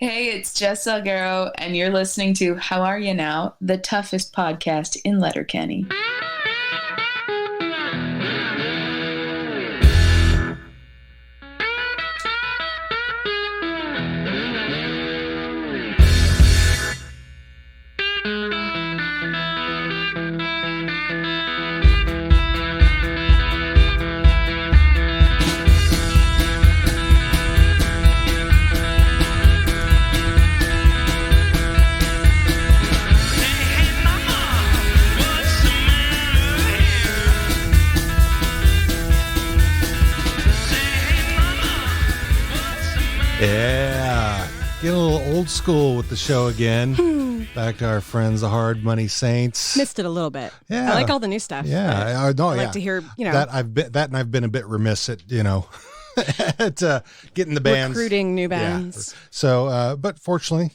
Hey, it's Jess Salguero, and you're listening to How Are You Now, the toughest podcast in Letterkenny. Yeah, getting a little old school with the show again. Back to our friends, the Hard Money Saints. Missed it a little bit. Yeah, I like all the new stuff. Yeah, I like to hear, that I've been a bit remiss at, at getting the bands, recruiting new bands. Yeah. So, but fortunately,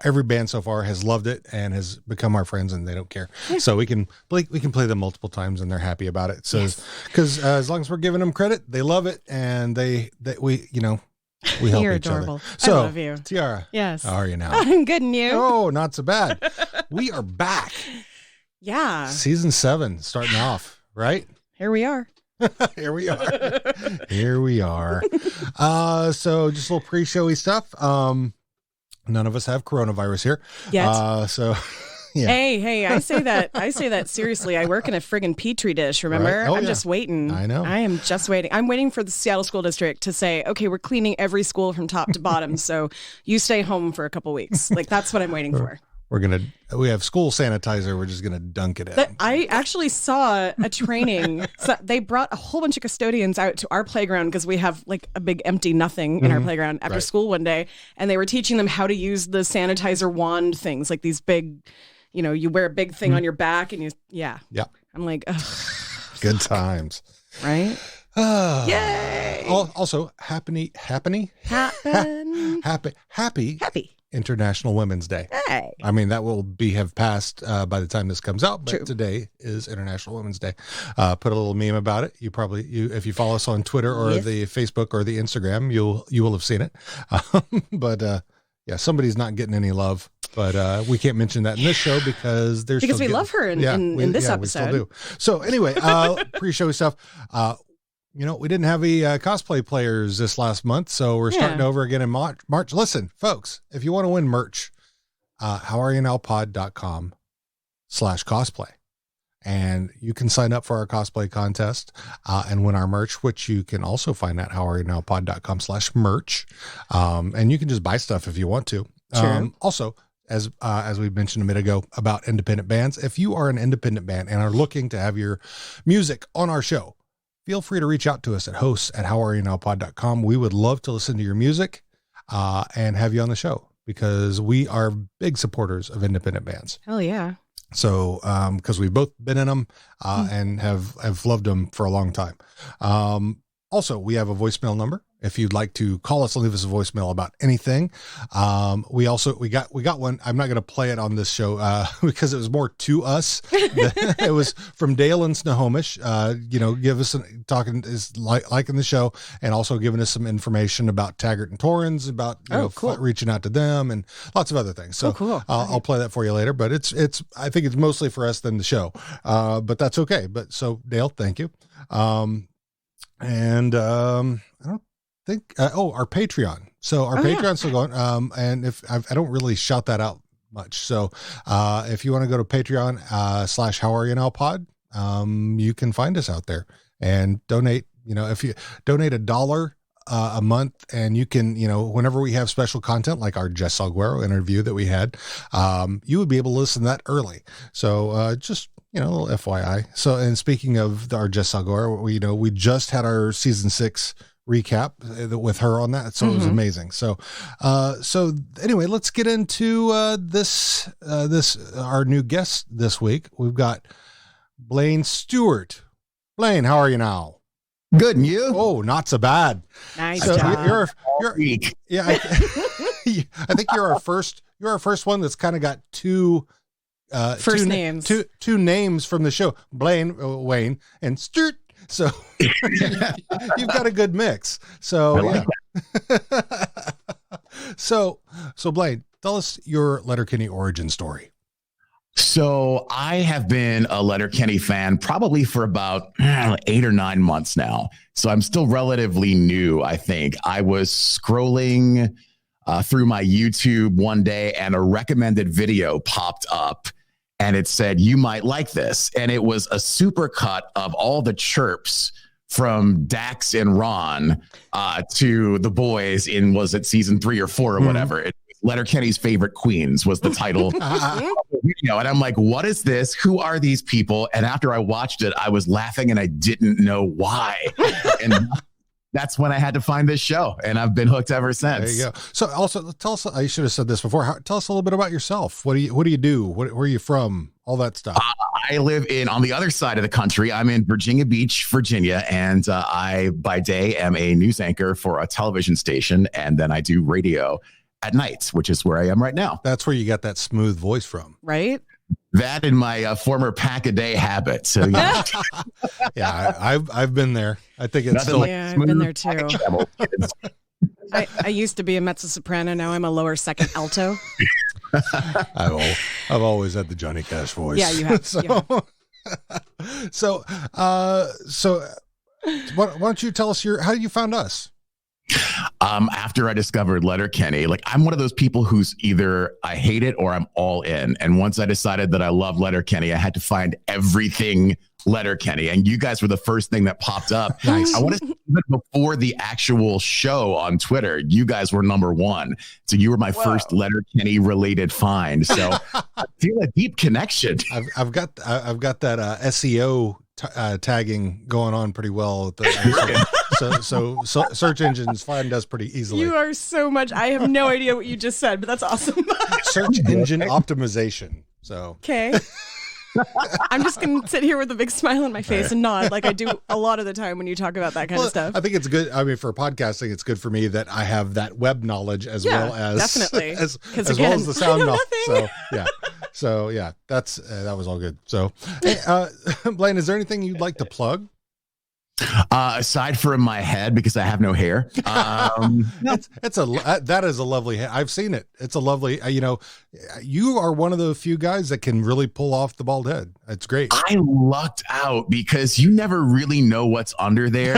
every band so far has loved it and has become our friends, and they don't care. Yeah. So we can play them multiple times, and they're happy about it. So, because as long as we're giving them credit, they love it, and we help You're each adorable. other. So, I love you. Tiara, yes, how are you now? I'm good, and you? Oh, not so bad. We are back. Yeah, Season 7 starting off, right? Here we are. Here we are. Here we are. So just a little pre-showy stuff. None of us have coronavirus here. Yet. So yeah. Hey, I say that seriously. I work in a friggin' petri dish, remember? Right? Oh, I'm just waiting. I know. I am just waiting. I'm waiting for the Seattle School District to say, okay, we're cleaning every school from top to bottom, so you stay home for a couple weeks. Like, that's what I'm waiting for. We have school sanitizer. We're just going to dunk it in. I actually saw a training. So they brought a whole bunch of custodians out to our playground because we have like a big empty nothing in our playground after school one day. And they were teaching them how to use the sanitizer wand things, like these big, you wear a big thing on your back and Yeah. I'm like, ugh. Good times. Right? Yay! Also, happy International Women's Day. Hey. I mean, that will have passed by the time this comes out, but True. Today is International Women's Day. Put a little meme about it. If you follow us on Twitter or the Facebook or the Instagram, you will have seen it. But somebody's not getting any love, but we can't mention that in this show because we love her in this episode. We still do. So anyway, pre-show stuff. We didn't have any cosplay players this last month, so we're starting over again in March. Listen, folks, if you want to win merch, howareyounowpod.com/cosplay. And you can sign up for our cosplay contest and win our merch, which you can also find at howareyounowpod.com/merch. And you can just buy stuff if you want to. Sure. Also, as we mentioned a minute ago about independent bands, if you are an independent band and are looking to have your music on our show, feel free to reach out to us at hosts@howareyounowpod.com. We would love to listen to your music and have you on the show because we are big supporters of independent bands. Hell yeah. So, because we've both been in them and have loved them for a long time. Also, we have a voicemail number. If you'd like to call us and leave us a voicemail about anything. We got one. I'm not going to play it on this show because it was more to us. It was from Dale and Snohomish. Give us liking the show and also giving us some information about Taggart and Torrens, about cool. reaching out to them and lots of other things. So cool. I'll play that for you later. But I think it's mostly for us than the show. But that's okay. But so Dale, thank you. I don't think our Patreon. So our Patreon's still going. And if I don't really shout that out much. So if you want to go to Patreon /howareyounowpod, you can find us out there and donate. If you donate $1 a month, and you can, whenever we have special content like our Jess Salguero interview that we had, you would be able to listen to that early. So just a little FYI. So, and speaking of our Jess Salguero, we just had our season 6 recap with her on that. So it was amazing. So anyway, let's get into our new guest this week. We've got Blaine Stewart. Blaine, how are you now? Good, and you? Oh, not so bad. Nice So job. you're yeah. I think you're our first one that's kind of got two names. Two names from the show, Blaine, Wayne, and Stewart. So you've got a good mix. So I like So Blaine, tell us your Letterkenny origin story. So I have been a Letterkenny fan probably for about 8 or 9 months now. So I'm still relatively new, I think. I was scrolling through my YouTube one day and a recommended video popped up and it said, you might like this. And it was a supercut of all the chirps from Dax and Ron to the boys in, was it season 3 or 4 or whatever? Letterkenny's Favorite Queens was the title of the video. And I'm like, what is this? Who are these people? And after I watched it, I was laughing and I didn't know why. And that's when I had to find this show. And I've been hooked ever since. There you go. So also tell us, I should have said this before. Tell us a little bit about yourself. What do you do? Where are you from? All that stuff. I live on the other side of the country. I'm in Virginia Beach, Virginia. And I, by day, am a news anchor for a television station. And then I do radio at night, which is where I am right now. That's where you got that smooth voice from. Right? That and my former pack-a-day habit. So yeah. Yeah, I've been there. I think it's still I've been there too. I used to be a mezzo-soprano. Now I'm a lower second alto. I've always had the Johnny Cash voice. Yeah, you have. So why don't you tell us how you found us? After I discovered Letterkenny, like I'm one of those people who's either I hate it or I'm all in. And once I decided that I love Letterkenny, I had to find everything Letterkenny. And you guys were the first thing that popped up. Nice. I want to say even before the actual show on Twitter, you guys were number 1. So you were my first Letterkenny related find. So I feel a deep connection. I've got that SEO tagging going on pretty well. So search engines find us pretty easily. You are so much. I have no idea what you just said, but that's awesome. Search engine optimization. So okay. I'm just going to sit here with a big smile on my face and nod like I do a lot of the time when you talk about that kind of stuff. I think it's good. I mean, for podcasting, it's good for me that I have that web knowledge as well as definitely as again, well as the sound knowledge. Nothing. So yeah, that was all good. So, hey, Blaine, is there anything you'd like to plug? Aside from my head, because I have no hair. That is a lovely head. I've seen it. It's a lovely, you are one of the few guys that can really pull off the bald head. It's great. I lucked out because you never really know what's under there.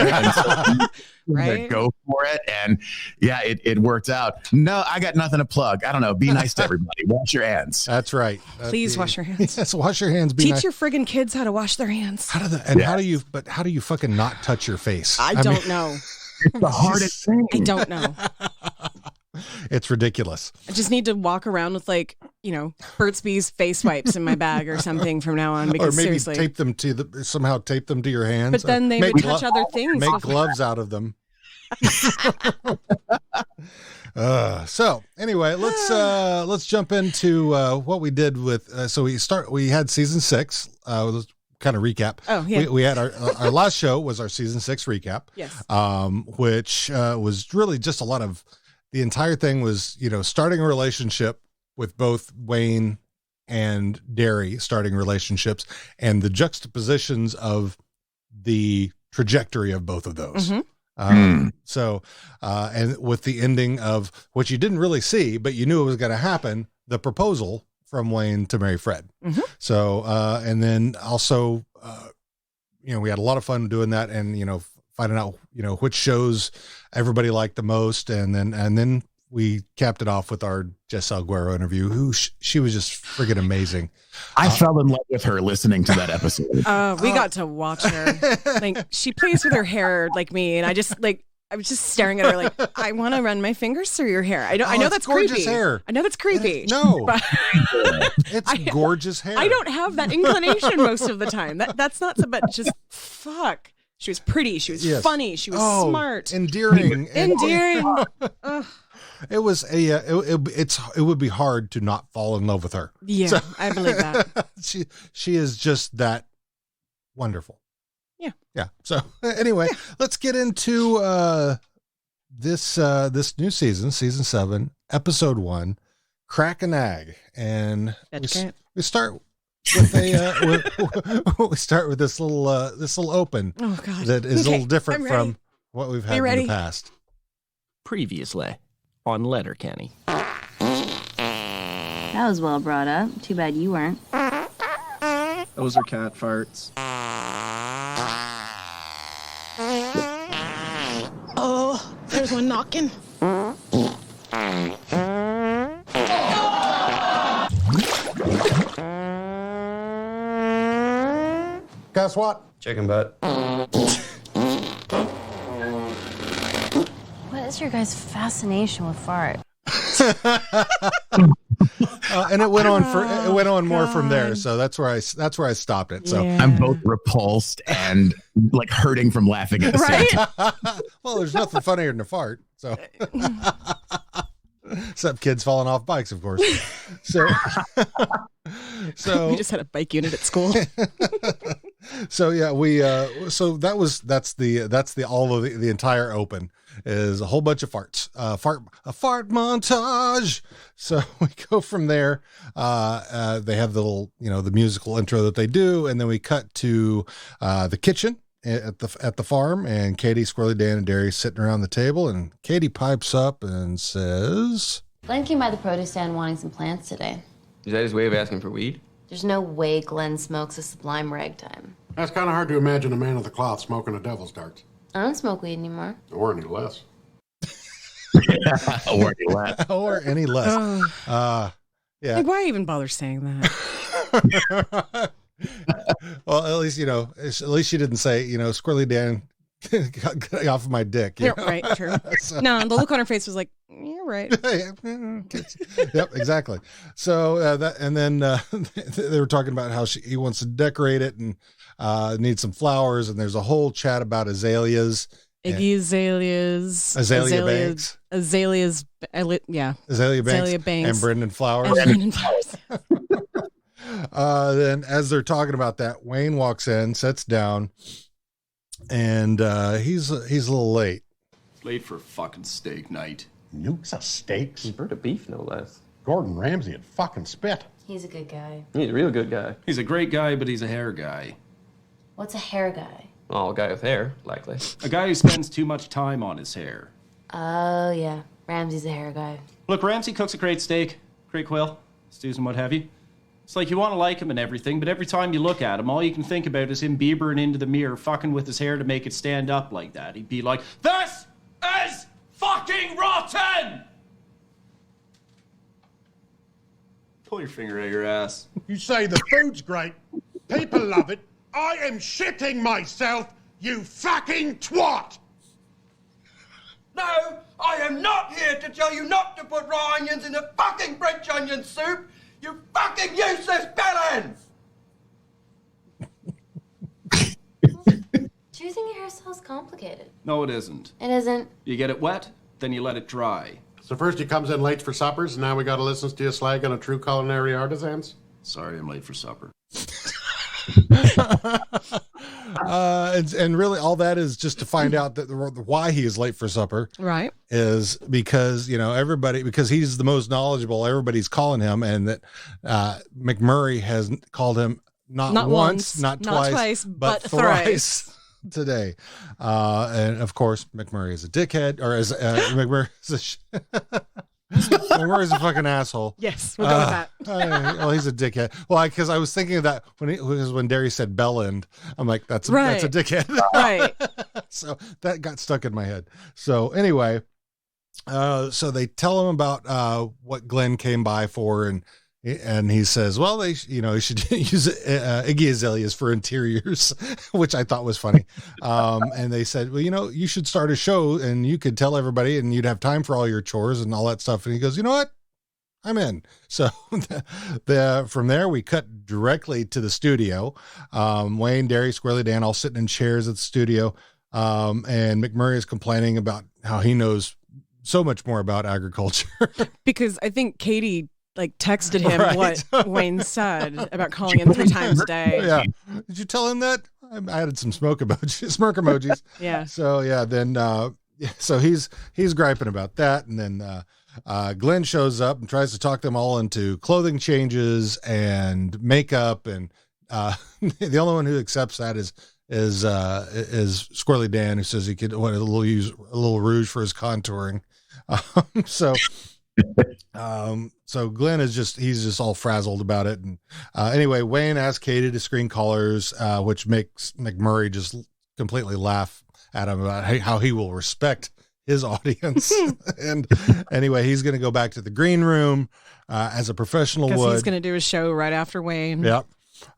Right? Go for it. And yeah, it worked out. No, I got nothing to plug. I don't know. Be nice to everybody. Wash your hands. That's right. Please wash your hands. Yes, wash your hands. Teach your friggin' kids how to wash their hands. How do you fucking not touch your face? I don't know. It's the hardest thing. I don't know. It's ridiculous. I just need to walk around with Burt's Bees face wipes in my bag or something from now on. Because or maybe seriously, somehow tape them to your hands. But then they would touch other things. Make gloves out of them. So anyway, let's jump into what we did with. We had season 6. Let's kind of recap. Oh yeah. We had our last show was our season 6 recap. Yes. Which was really just a lot of. The entire thing was, starting a relationship with both Wayne and Derry, starting relationships, and the juxtapositions of the trajectory of both of those. Mm-hmm. And with the ending of what you didn't really see, but you knew it was going to happen, the proposal from Wayne to marry Fred. Mm-hmm. So, and then also, we had a lot of fun doing that and, finding out, which shows everybody liked the most. And then we capped it off with our Jess Alguero interview, who she was just friggin' amazing. I fell in love with her listening to that episode. We got to watch her. She plays with her hair like me. And I was just staring at her like, I want to run my fingers through your hair. I know that's creepy. Hair. I know that's creepy. No, but it's gorgeous hair. I don't have that inclination most of the time. That's not so, but just fuck. She was pretty. She was funny. She was smart. Endearing. It was it would be hard to not fall in love with her. Yeah, so, I believe that. She is just that wonderful. Yeah. Yeah. So anyway, let's get into this new season 7, episode 1, Crack a Nag. And we start with we start with this little open. Oh God. That is a little different from what we've had in the past. Previously on Letterkenny. That was well brought up. Too bad you weren't. Those are cat farts. Oh, there's one knocking. Guess what? Chicken butt. What is your guys' fascination with fart? And it went on more from there. So that's where I stopped it. So Yeah. I'm both repulsed and like hurting from laughing at the same time. well, there's nothing funnier than a fart. So except kids falling off bikes, of course. So We just had a bike unit at school. so yeah, so that's the entire open is a whole bunch of farts, a fart montage. So we go from there. They have the little, the musical intro that they do. And then we cut to, the kitchen at the farm, and Katie, Squirrely Dan, and Derry sitting around the table, and Katie pipes up and says, Glenn came by the produce stand wanting some plants today. Is that his way of asking for weed? There's no way Glenn smokes a sublime ragtime. That's kind of hard to imagine a man of the cloth smoking a devil's darts. I don't smoke weed anymore. Or any less. Or any less. or any less. Yeah. Like, why even bother saying that? Well, at least, at least she didn't say, Squirrely Dan, got off of my dick. Yeah, right, true. So- No, the look on her face was like, you're right. Yep, exactly. So then they were talking about how he wants to decorate it and needs some flowers, and there's a whole chat about azaleas. Iggy Azaleas. Azalea Banks. Azaleas. Yeah. Azalea Azalea Banks, Banks. and Brendan Flowers. And Brendan Flowers. Then as they're talking about that, Wayne walks in, sits down, and he's a little late. Late for fucking steak night. Nukes of steaks. Bird of beef, no less. Gordon Ramsay had fucking spit. He's a good guy. He's a real good guy. He's a great guy, but he's a hair guy. What's a hair guy? Oh, a guy with hair, likely. A guy who spends too much time on his hair. Oh, yeah. Ramsey's a hair guy. Look, Ramsey cooks a great steak, great quail, stews and what have you. It's like you want to like him and everything, but every time you look at him, all you can think about is him Biebering into the mirror, fucking with his hair to make it stand up like that. He'd be like, "This is fucking rotten!" Pull your finger out your ass. You say the food's great. People love it. I am shitting myself, you fucking twat! No, I am not here to tell you not to put raw onions in the fucking French onion soup, you fucking useless bellend! Choosing a hairstyle is complicated. No, it isn't. It isn't. You get it wet, then you let it dry. So first he comes in late for suppers, and now we gotta listen to you slag on a true culinary artisans? Sorry, I'm late for supper. And really all that is just to find out that why he is late for supper, Right. is because because he's the most knowledgeable, everybody's calling him, and that McMurray has called him not once, not twice, but thrice today. And of course McMurray is a dickhead, or as McMurray is McMurray's a fucking asshole. Yes, we'll go with that. Well, he's a dickhead. Well, because I was thinking of that when Derry said bellend, I'm like, that's a dickhead. Right. So that got stuck in my head. So anyway, so they tell him about what Glenn came by for, and he says, well, he should use Iggy Azaleas for interiors, which I thought was funny. And they said, well, you should start a show and you could tell everybody and you'd have time for all your chores and all that stuff. And he goes, you know what? I'm in. So from there, we cut directly to the studio. Wayne, Derry, Squirrely Dan, all sitting in chairs at the studio. And McMurray is complaining about how he knows so much more about agriculture. Because I think Katie texted him what Wayne said about calling in 3 times a day. Yeah. Did you tell him that? I added some smirk emojis. Yeah. So yeah, then so he's griping about that, and then Glenn shows up and tries to talk them all into clothing changes and makeup, and the only one who accepts that is Squirrely Dan, who says he could use a little rouge for his contouring. So Glenn is he's just all frazzled about it. And anyway, Wayne asks Katie to screen callers, which makes McMurray just completely laugh at him about how he will respect his audience. And anyway, he's going to go back to the green room as a professional would. He's going to do a show right after Wayne. Yep.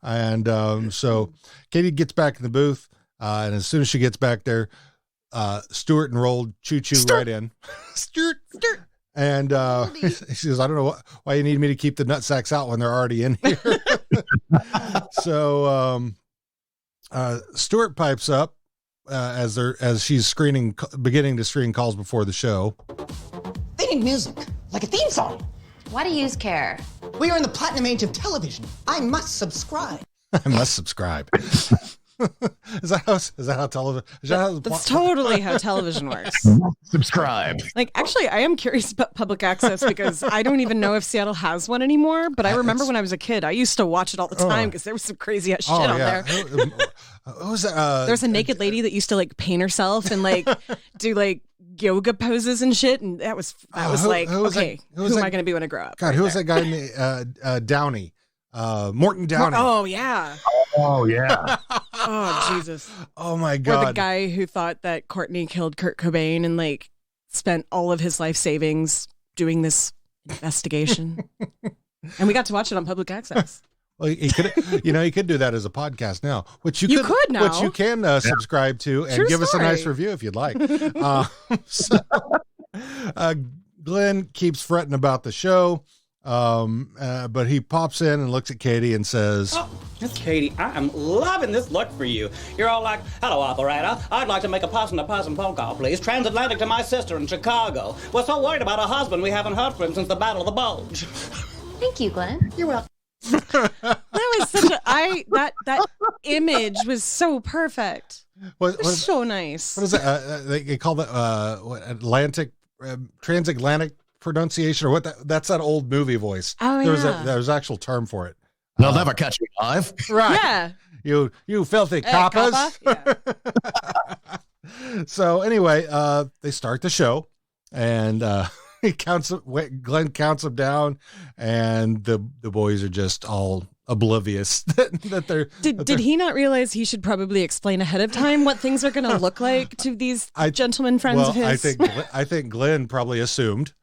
And so Katie gets back in the booth, and as soon as she gets back there, Stewart and Roll choo-choo right in. Stewart. And he says, I don't know why you need me to keep the nutsacks out when they're already in here. So Stewart pipes up as she's beginning to screen calls before the show. They need music, like a theme song. Why do you care? We are in the platinum age of television. I must subscribe. I must subscribe. Is that how television? That's totally how television works. Subscribe. Like, actually, I am curious about public access because I don't even know if Seattle has one anymore. But I remember when I was a kid, I used to watch it all the time because there was some crazy ass shit on there. What was that? There's a naked lady that used to like paint herself and like do like yoga poses and shit, and that was like, okay, who am I going to be when I grow up? God, who was that guy in the Downey? Morton Downey. Oh yeah. Oh yeah. Oh Jesus. Oh my God. Or the guy who thought that Courtney killed Kurt Cobain and like spent all of his life savings doing this investigation. And we got to watch it on public access. Well, he could, he could do that as a podcast now, which you could now, which you can subscribe to and True give us a story. nice review if you'd like. Glenn keeps fretting about the show. But he pops in and looks at Katie and says, "Oh, Miss Katie, I am loving this look for you. You're all like, hello, operator. I'd like to make a possum-to-possum phone call, please. Transatlantic to my sister in Chicago. We're so worried about her husband we haven't heard from him since the Battle of the Bulge." Thank you, Glenn. You're welcome. That was such that image was so perfect. It was so nice. What is it? They call that transatlantic pronunciation or what? That's that old movie voice. Oh, There's an actual term for it. They'll never catch me alive. Right. Yeah. You filthy coppers. Yeah. So anyway, they start the show, and Glenn counts them down, and the boys are just all oblivious that they're. Did he not realize he should probably explain ahead of time what things are going to look like to these gentlemen friends of his? I think Glenn probably assumed,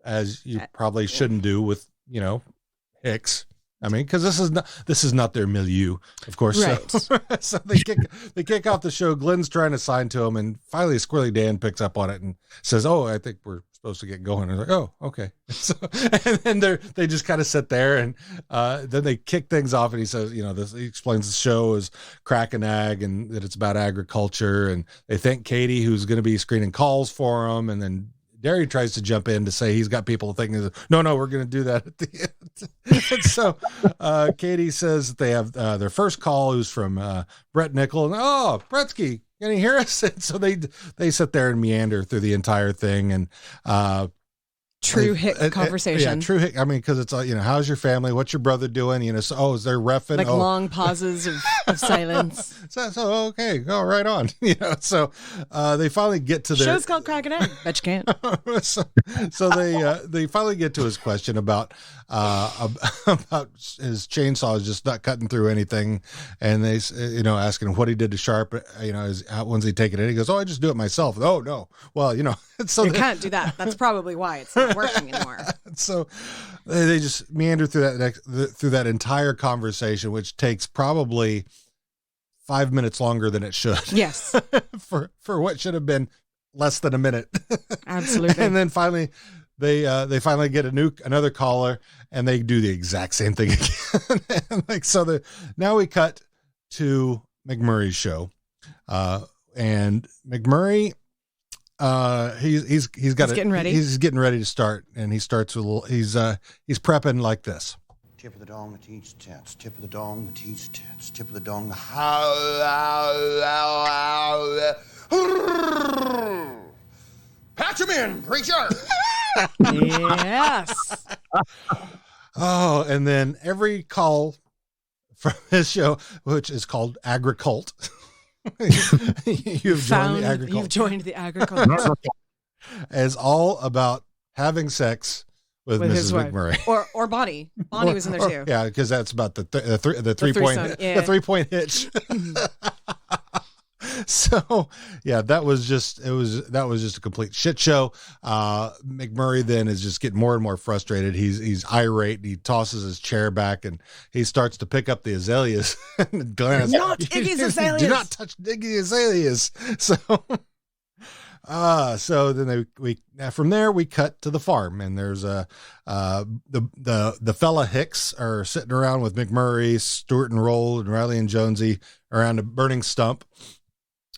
as you probably shouldn't do with Hicks. I mean, because this is not their milieu, of course. Right. So they kick off the show. Glenn's trying to sign to him, and finally Squirrely Dan picks up on it and says, "Oh, I think we're supposed to get going." And they're like, "Oh, okay." So, and then they just kind of sit there, and then they kick things off. And he says, he explains the show is Crack and Ag, and that it's about agriculture. And they thank Katie, who's going to be screening calls for them, and then Derry tries to jump in to say he's got people thinking, no, we're going to do that at the end. And so Katie says that they have their first call, who's from Brett Nickel. And, oh, Bretsky, can you hear us? And so they sit there and meander through the entire thing. And true Hick conversation. Yeah, true Hick. I mean, because it's how's your family? What's your brother doing? So, is there reffing? Like long pauses of silence. So okay, go right on. So they finally get to their show's called Crack and Egg. Bet you can't. so they finally get to his question about his chainsaw is just not cutting through anything, and they asking him what he did to Sharp. When's he taking it? He goes, "Oh, I just do it myself." Oh no, well so you can't do that. That's probably why it's not working anymore. So they just meander through that entire conversation, which takes probably 5 minutes longer than it should. Yes. for what should have been less than a minute. Absolutely. And then finally they finally get another caller, and they do the exact same thing again. And now we cut to McMurray's show. And McMurray he's getting ready. He's getting ready to start, and he starts with a little. He's prepping like this. Tip of the dong, the teach tits. Tip of the dong, the teach tits. Tip of the dong, the patch him in, preacher. Yes. Oh, and then every call from his show, which is called Agricult. You've joined the Agricult. You've joined the Agricult. is all about having sex with Mrs. his wife. McMurray. Or Bonnie. Bonnie was in there too. Yeah, because that's about the 3-point hitch. So yeah, that was just a complete shit show. McMurray then is just getting more and more frustrated. He's irate. He tosses his chair back and he starts to pick up the azaleas. Glenn, not Iggy's azaleas. Do not touch Iggy's azaleas. So then from there we cut to the farm, and there's the fella Hicks are sitting around with McMurray, Stewart and Roll, and Riley and Jonesy around a burning stump.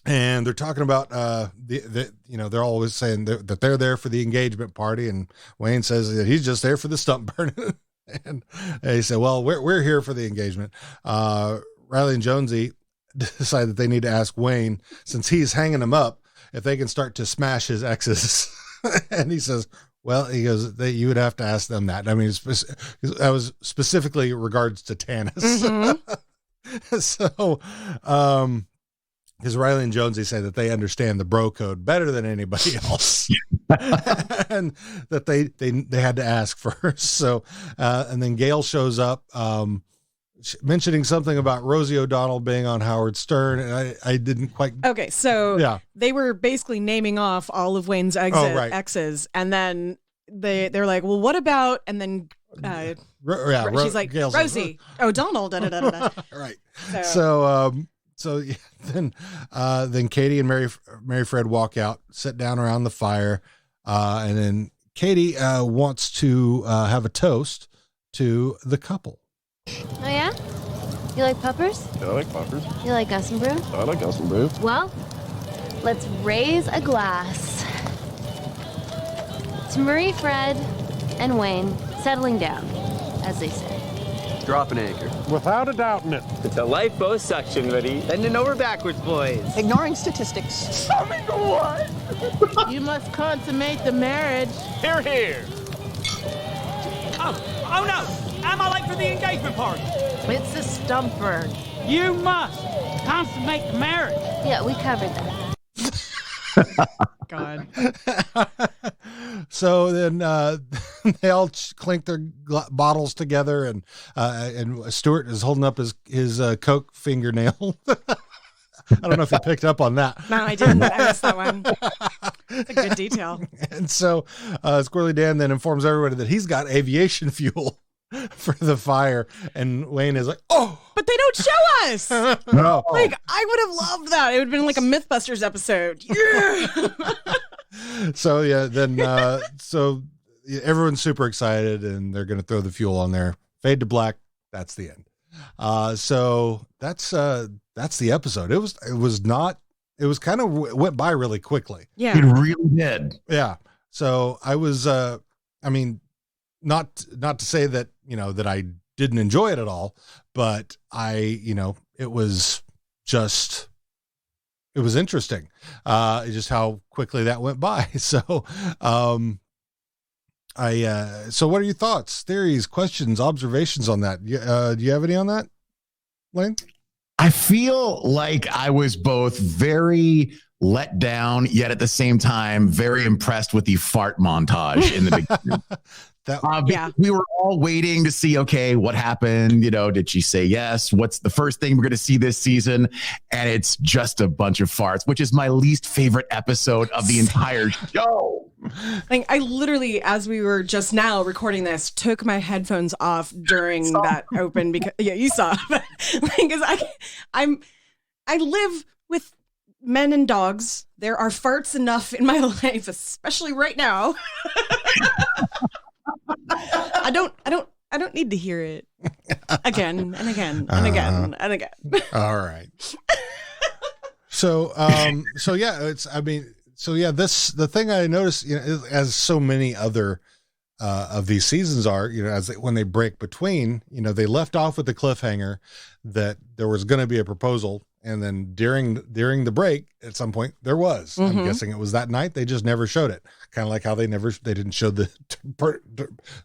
And they're talking about they're always saying that they're there for the engagement party, and Wayne says that he's just there for the stump burning. And they say, well, we're here for the engagement. Riley and Jonesy decide that they need to ask Wayne, since he's hanging them up, if they can start to smash his exes. And he says, well, he goes, you would have to ask them that. I mean, that was specifically regards to Tanis. Mm-hmm. So, because Riley and Jonesy say that they understand the bro code better than anybody else, and that they had to ask first. So, and then Gail shows up, mentioning something about Rosie O'Donnell being on Howard Stern, and I didn't quite. Okay, so yeah, they were basically naming off all of Wayne's exes, and then they're like, well, what about? And then she's like, Gail's Rosie O'Donnell, da da da da. Right. So yeah, then Katie and Mary Fred walk out, sit down around the fire, and then Katie wants to have a toast to the couple. Oh yeah? You like puppers? Yeah, I like puppers. You like Gus and Brew? I like Gus and Brew. Well, let's raise a glass to Marie, Fred, and Wayne settling down, as they say. Drop an anchor. Without a doubt in it. It's a lifeboat suction, buddy. Bending over backwards, boys. Ignoring statistics. Tell me the what? You must consummate the marriage. Here, here. Oh no! Am I late for the engagement party? It's a stump burn. You must consummate the marriage. Yeah, we covered that. God. So then they all clink their bottles together, and Stewart is holding up his Coke fingernail. I don't know if you picked up on that. No, I didn't. I missed that one. It's a good detail. And so Squirrely Dan then informs everybody that he's got aviation fuel for the fire, and Wayne is like, oh, but they don't show us. No. Like, I would have loved that. It would have been like a Mythbusters episode. Yeah. So yeah, then so everyone's super excited, and they're going to throw the fuel on there. Fade to black. That's the end. So that's the episode. It was kind of went by really quickly. Yeah, it really did. Yeah. So I was, I mean, not to say that, that I didn't enjoy it at all, but it was interesting. Just how quickly that went by. So, so what are your thoughts, theories, questions, observations on that? Do you have any on that, Blaine? I feel like I was both very let down, yet at the same time, very impressed with the fart montage in the beginning. We were all waiting to see, okay, what happened? Did she say yes? What's the first thing we're going to see this season? And it's just a bunch of farts, which is my least favorite episode of the entire show. Like, I literally, as we were just now recording this, took my headphones off during that open because you saw. Because I live with men and dogs. There are farts enough in my life, especially right now. I don't need to hear it again and again and again and again. All right. So the thing I noticed, as so many other of these seasons are, when they break between, they left off with the cliffhanger that there was going to be a proposal. And then during the break, at some point there was. Mm-hmm. I'm guessing it was that night. They just never showed it. Kind of like how they didn't show the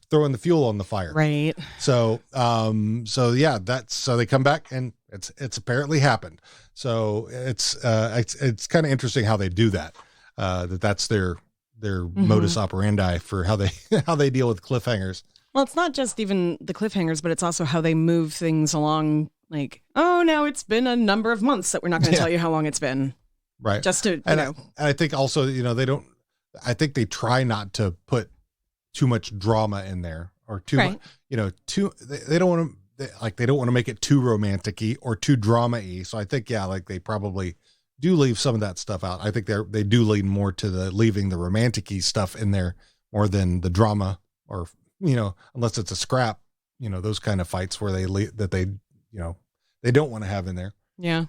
throwing the fuel on the fire. Right. So they come back and it's apparently happened. So it's kind of interesting how they do that. That's their their modus operandi for how they deal with cliffhangers. Well, it's not just even the cliffhangers, but it's also how they move things along. Like, oh, no, it's been a number of months that we're not going to tell you how long it's been. Right. Just to, and I think also, I think they try not to put too much drama in there or too much, they don't want to, they don't want to make it too romantic-y or too drama-y. So I think, they probably do leave some of that stuff out. I think they do lean more to leaving the romantic-y stuff in there more than the drama or, unless it's a scrap, those kind of fights where they don't want to have in there. Yeah.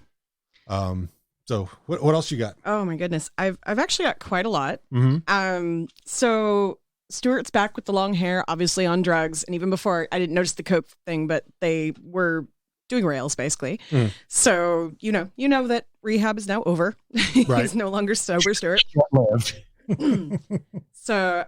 So what else you got? Oh my goodness. I've actually got quite a lot. Mm-hmm. So Stewart's back with the long hair, obviously on drugs. And even before, I didn't notice the coke thing, but they were doing rails basically. So, you know that rehab is now over. Right. He's no longer sober, Stewart. So,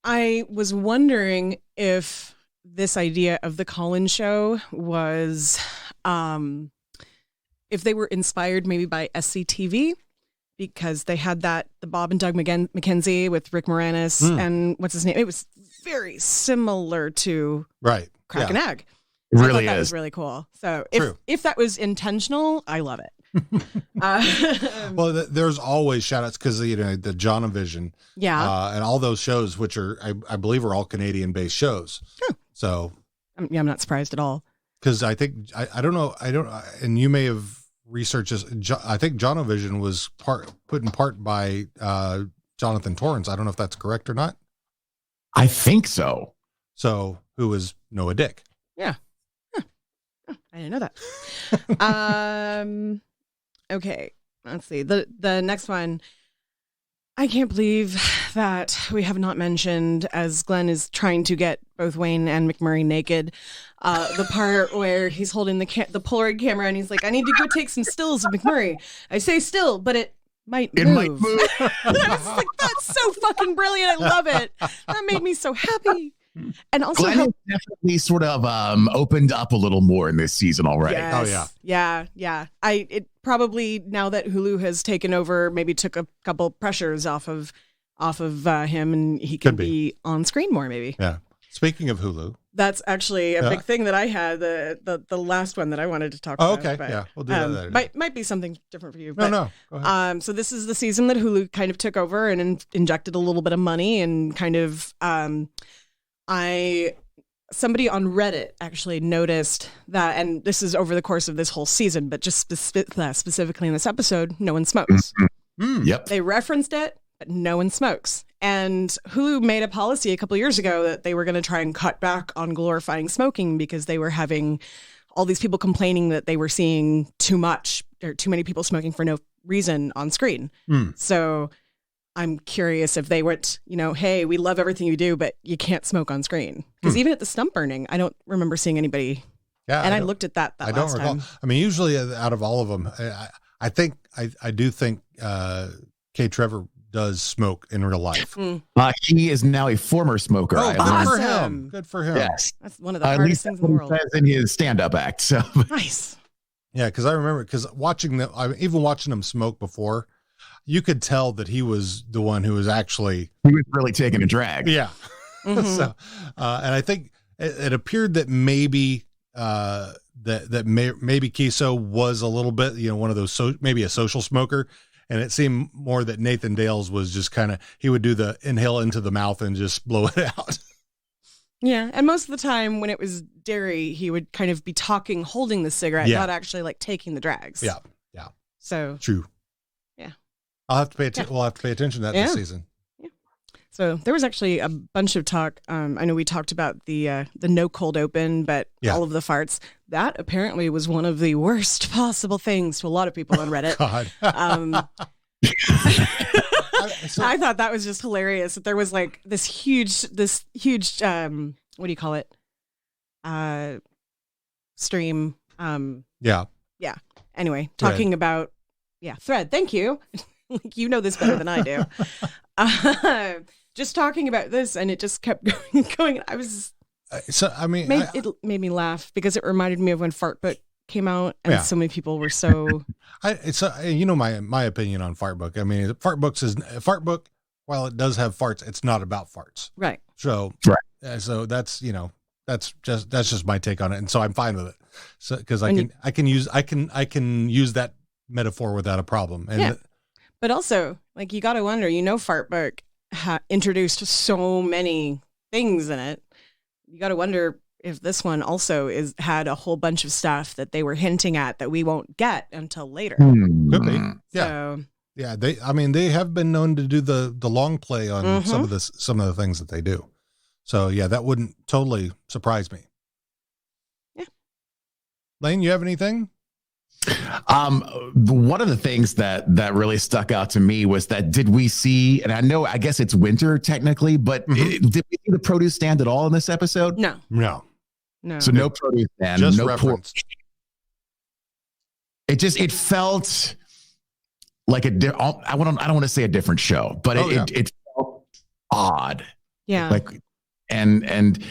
I was wondering if this idea of the Colin show was, if they were inspired maybe by SCTV, because they had the Bob and Doug McKenzie with Rick Moranis and what's his name? It was very similar to Crack and Egg. It So really that is. was really cool. So if that was intentional, I love it. Well, there's always shout outs because, the Jonavision and all those shows, which are, I believe are all Canadian based shows. So I'm not surprised at all. Because I think, I don't know, and you may have researched this. I think Jonavision was put in part by Jonathan Torrance. I don't know if that's correct or not. I think so. So who was Noah Dick? Yeah. I didn't know that. Okay, let's see. The next one. I can't believe that we have not mentioned, as Glenn is trying to get both Wayne and McMurray naked, the part where he's holding the Polaroid camera and he's like, I need to go take some stills of McMurray. I say still, but it might move. That's so fucking brilliant. I love it. That made me so happy. And also, Glenn has definitely sort of opened up a little more in this season already. Yes. Oh yeah. Yeah. It probably, now that Hulu has taken over, maybe took a couple pressures off of him, and he can be on screen more. Maybe. Yeah. Speaking of Hulu, that's actually a big thing that I had. The last one that I wanted to talk about. Okay. But, yeah. We'll do that. Might be something different for you. No. Go ahead. So this is the season that Hulu kind of took over and injected a little bit of money and kind of. Somebody on Reddit actually noticed that, and this is over the course of this whole season, but just specifically in this episode, no one smokes. Yep. They referenced it, but no one smokes. And Hulu made a policy a couple of years ago that they were going to try and cut back on glorifying smoking because they were having all these people complaining that they were seeing too much or too many people smoking for no reason on screen. So I'm curious if they went, hey, we love everything you do, but you can't smoke on screen. Because even at the stump burning, I don't remember seeing anybody. Yeah, and I looked at that I don't recall. time. I mean, usually out of all of them, I do think Kay Trevor does smoke in real life. He is now a former smoker. Oh, good for him. Yes, that's one of the hardest things in the world. In his stand-up act. So nice. Yeah, because I remember watching them, even watching them smoke before. You could tell that he was the one who was really taking a drag. Yeah. So, and I think it appeared that maybe maybe Kiso was a little bit, one of those, maybe a social smoker. And it seemed more that Nathan Dales was just he would do the inhale into the mouth and just blow it out. Yeah. And most of the time when it was Derry, he would kind of be talking, holding the cigarette, not actually taking the drags. Yeah. Yeah. So true. I'll have to pay attention. We'll have to pay attention to that this season. Yeah. So there was actually a bunch of talk. I know we talked about the no cold open, but all of the farts. That apparently was one of the worst possible things to a lot of people on Reddit. God. I thought that was just hilarious. That there was this huge what do you call it? Stream. Yeah. Anyway, talking about thread. Thank you. You know this better than I do. Just talking about this, and it just kept going. I was. So I mean, it made me laugh because it reminded me of when Fartbook came out, and so many people were so. It's my opinion on Fart Book. I mean, Fart Book. While it does have farts, it's not about farts. Right. So so that's that's just my take on it, and so I'm fine with it. So because I can use that metaphor without a problem. And but also, like, you got to wonder, Fart Book introduced so many things in it. You got to wonder if this one also had a whole bunch of stuff that they were hinting at that we won't get until later. Could be. Yeah. So, yeah. They have been known to do the long play on some of the things that they do. So yeah, that wouldn't totally surprise me. Yeah. Lane, you have anything? One of the things that really stuck out to me was that did we see, and I guess it's winter technically, but did we see the produce stand at all in this episode? No. So no produce stand, just no reference. It felt like I don't want to say a different show, but it felt odd. Yeah. Like, and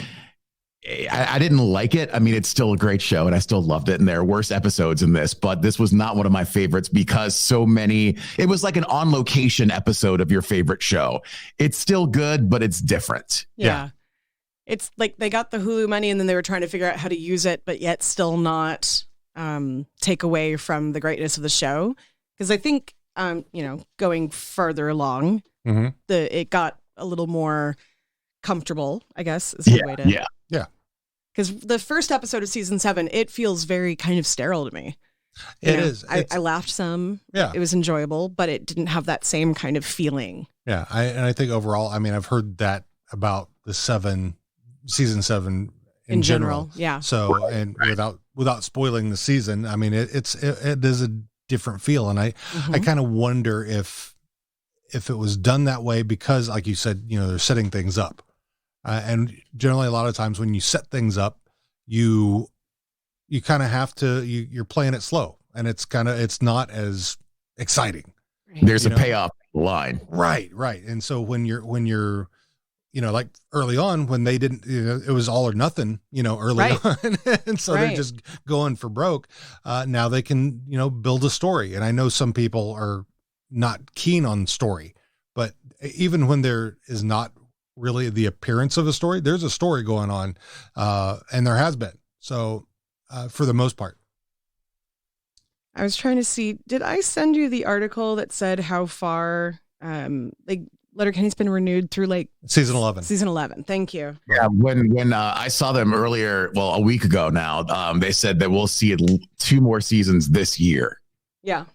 I didn't like it. I mean, it's still a great show and I still loved it. And there are worse episodes in this, but this was not one of my favorites because it was like an on location episode of your favorite show. It's still good, but it's different. Yeah. It's like they got the Hulu money and then they were trying to figure out how to use it, but yet still not take away from the greatness of the show. Because I think, going further along, it got a little more comfortable, I guess, is the way to. Yeah. Because the first episode of season 7, it feels very kind of sterile to me. It is. I laughed some. Yeah. It was enjoyable, but it didn't have that same kind of feeling. Yeah. I think overall, I mean, I've heard that about the season 7 in general. Yeah. So, and without spoiling the season, I mean, it is a different feel. And I kind of wonder if it was done that way because, like you said, they're setting things up. And generally, a lot of times when you set things up, you kind of have to, you're playing it slow and it's not as exciting. There's a payoff line. Right. And so when you're, like early on when they didn't, it was all or nothing, early on. And so they're just going for broke. Now they can, build a story. And I know some people are not keen on story, but even when there is not really the appearance of a story, there's a story going on, and there has been. So, for the most part. I was trying to see, did I send you the article that said how far, Letterkenny's been renewed through season 11? Season 11. Thank you. Yeah. When I saw them earlier, a week ago now, they said that we'll see 2 more seasons this year. Yeah.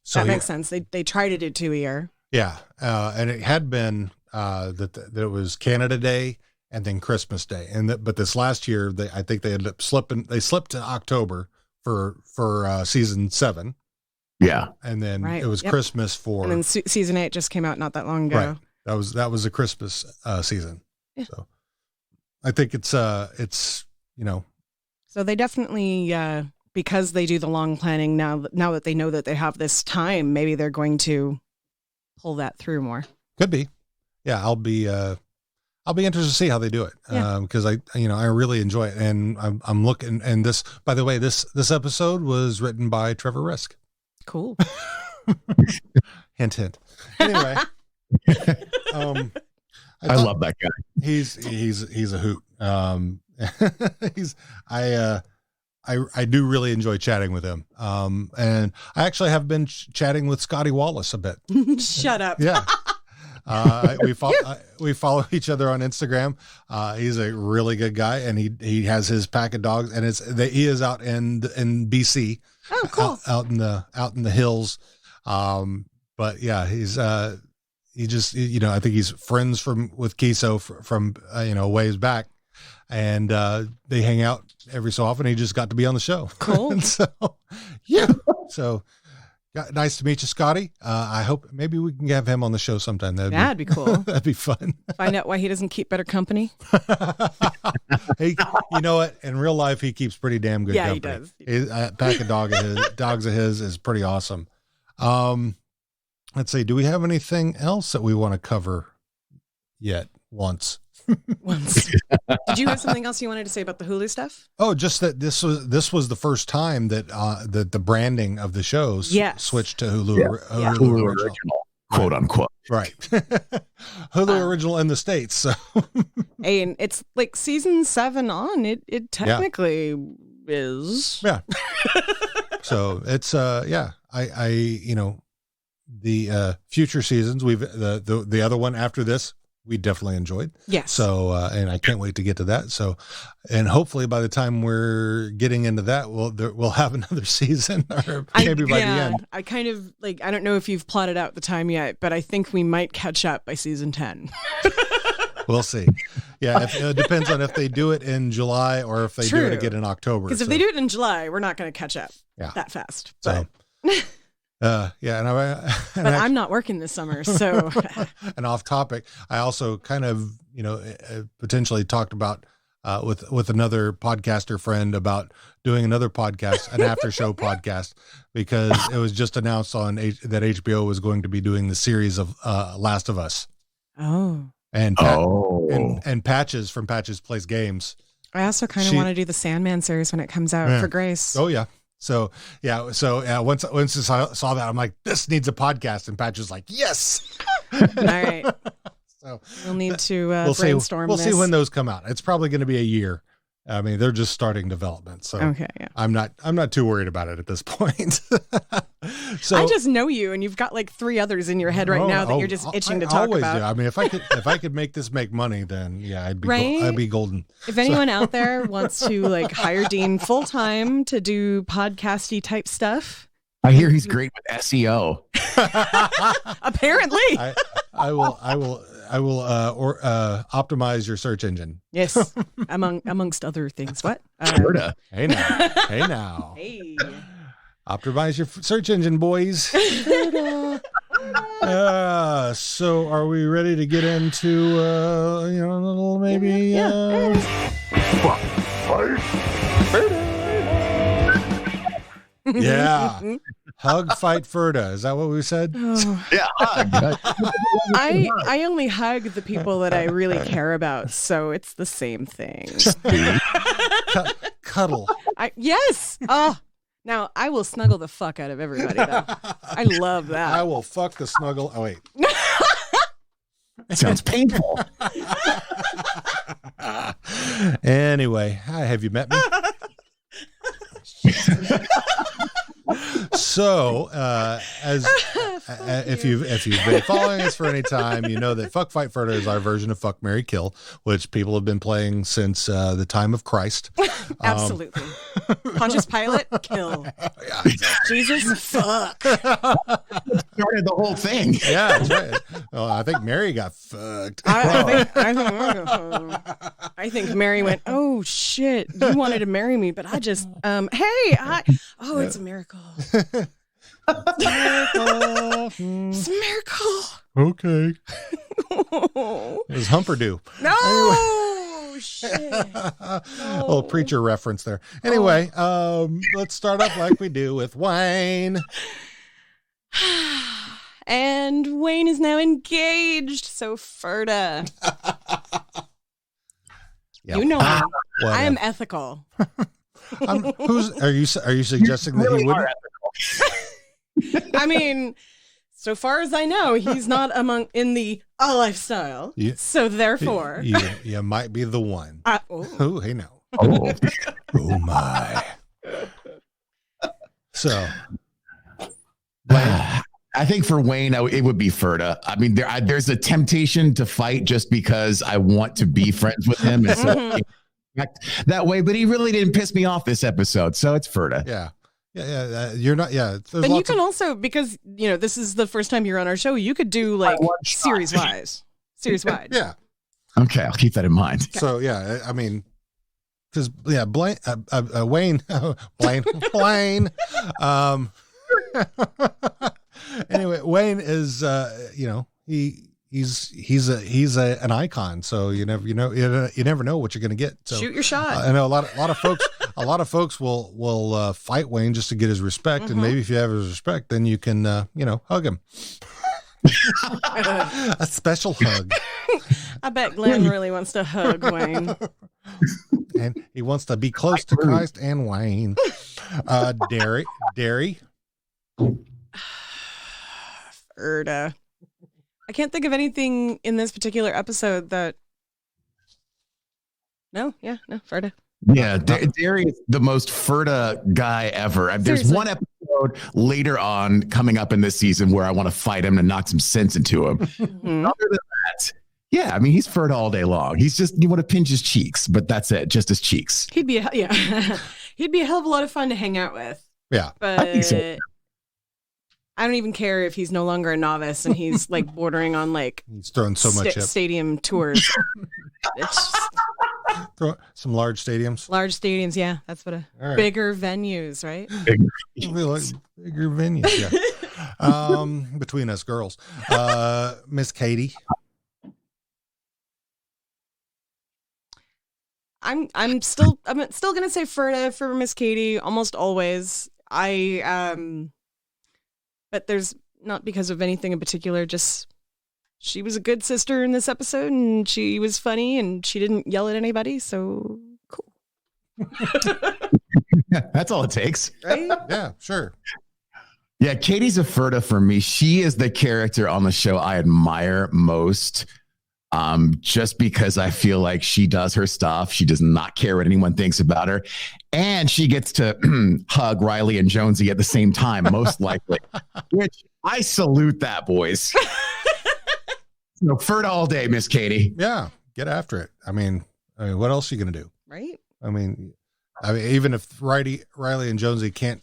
So that makes sense. They try to do 2 a year. Yeah. And it had been, that it was Canada Day and then Christmas Day, but this last year I think they ended up slipping. They slipped to October for season 7. Yeah, and then it was Christmas for. And then season 8 just came out not that long ago. Right, that was a Christmas season. Yeah. So I think it's. So they definitely because they do the long planning now that they know that they have this time, maybe they're going to pull that through more. Could be. Yeah, I'll be interested to see how they do it. Because I really enjoy it, and I'm looking. And this, by the way, this episode was written by Trevor Risk. Cool. Hint, hint. Anyway, I love that guy. He's a hoot. I do really enjoy chatting with him. And I actually have been chatting with Scotty Wallace a bit. Shut up. Yeah. We follow each other on Instagram. He's a really good guy, and he has his pack of dogs, and he is out in BC. Oh, cool. Out in the hills. But yeah, he just, I think he's friends with Kiso from ways back, and they hang out every so often. He just got to be on the show. Cool. So yeah. So nice to meet you, Scotty. I hope maybe we can have him on the show sometime. That'd be cool. That'd be fun. Find out why he doesn't keep better company. Hey, you know what? In real life, he keeps pretty damn good company. He does. His pack of dogs of his is pretty awesome. Let's see. Do we have anything else that we want to cover yet? Once. Did you have something else you wanted to say about the Hulu stuff? Oh, just that this was the first time that the branding of the shows switched to Hulu, Hulu original, quote unquote. Right. Hulu original in the States. So and it's like season 7 on. It technically is. Yeah. So it's I the future seasons the other one after this we definitely enjoyed. Yes. So and I can't wait to get to that. So and hopefully by the time we're getting into that we'll have another season or maybe by the end. I kind of like I don't know if you've plotted out the time yet, but I think we might catch up by season 10. We'll see. Yeah, it depends on if they do it in July or if they do it again in October. Because if they do it in July, we're not going to catch up that fast. So, but I'm not working this summer, so. And off topic, I also kind of potentially talked about with another podcaster friend about doing another podcast, an after show podcast, because it was just announced that HBO was going to be doing the series of Last of Us. Oh. And Patches from Patches Plays Games. I also kind of want to do the Sandman series when it comes out for Grace. Oh yeah. So once I saw that, I'm like, this needs a podcast, and Patches was like, yes. All right. So we'll need to brainstorm. We'll see when those come out. It's probably going to be a year. I mean, they're just starting development, so okay, yeah. I'm not too worried about it at this point. So I just know you, and you've got like 3 others in your head right now that you're just itching to talk about. Do. I mean, if I could make this make money, then yeah, I'd be golden. If anyone out there wants to like hire Dean full time to do podcasty type stuff, I hear he's great with SEO. Apparently, I will optimize your search engine. Yes, amongst other things. What? Hey now. Hey. Optimize your search engine, boys. So are we ready to get into a little maybe yeah. Hug, fight, Ferda. Is that what we said? Oh. Yeah, hug. I only hug the people that I really care about, so it's the same thing. Cuddle. Yes. Oh. Now, I will snuggle the fuck out of everybody, though. I love that. I will fuck the snuggle. Oh, wait. It sounds painful. Anyway, hi, have you met me? So, if you've been following us for any time, you know that Fuck Fight Ferda is our version of Fuck Marry Kill, which people have been playing since the time of Christ. Absolutely. Pontius Pilate, kill. Yeah. Jesus, fuck. Started the whole thing. Yeah, that's right. Well, I think Mary got fucked. I think Mary went, oh shit, you wanted to marry me, but I just, it's a miracle. It's a miracle. Okay. It was Humperdew. No. Anyway. Shit. No. Little preacher reference there. Anyway, let's start off like we do with Wayne. And Wayne is now engaged, so Ferda. Yep. You know me. I am ethical. Are you suggesting that he wouldn't? I mean, so far as I know, he's not in the lifestyle. So therefore, you might be the one. Oh, hey now. Oh, oh my. So, I think for Wayne, it would be Ferda. I mean, there's a temptation to fight just because I want to be friends with him. And so that way, but he really didn't piss me off this episode. So it's Ferda. Yeah. Yeah. You're not. Yeah. And you can also, because, this is the first time you're on our show, you could do like series wide. Yeah. Okay. I'll keep that in mind. Okay. So, yeah, I mean, because, yeah, Blaine. Anyway, Wayne is, he's an icon. So you never know what you're going to get. So shoot your shot. I know a lot of folks will fight Wayne just to get his respect. And maybe if you have his respect, then you can, hug him. A special hug. I bet Glenn really wants to hug Wayne. And he wants to be close to Christ and Wayne. Derry. Ferda. I can't think of anything in this particular episode that. No, Ferda. Yeah, Derry is the most Ferda guy ever. There's Seriously. one episode later on coming up in this season where I want to fight him and knock some sense into him. Mm-hmm. Other than that, yeah, I mean, he's Ferda all day long. He's just, you want to pinch his cheeks, but that's it, just his cheeks. He'd be he'd be a hell of a lot of fun to hang out with. Yeah, but I think so. I don't even care if he's no longer a novice and he's like bordering on like he's throwing so much stadium tours. It's just, some large stadiums. large stadiums, yeah, that's what right. bigger venues, right? Bigger venues, yeah. Between us girls, Miss Katie. I'm still gonna say Ferda for Miss Katie almost always. But there's not because of anything in particular, just she was a good sister in this episode and she was funny and she didn't yell at anybody, so cool. That's all it takes. Right? Yeah, sure. Yeah, Katie's a Ferda for me. She is the character on the show I admire most. Just because I feel like she does her stuff. She does not care what anyone thinks about her. And she gets to hug Riley and Jonesy at the same time, most likely. Which I salute that, boys. So Ferda all day, Miss Katie. Yeah, get after it. I mean, what else are you going to do? Right? I mean, even if Riley and Jonesy can't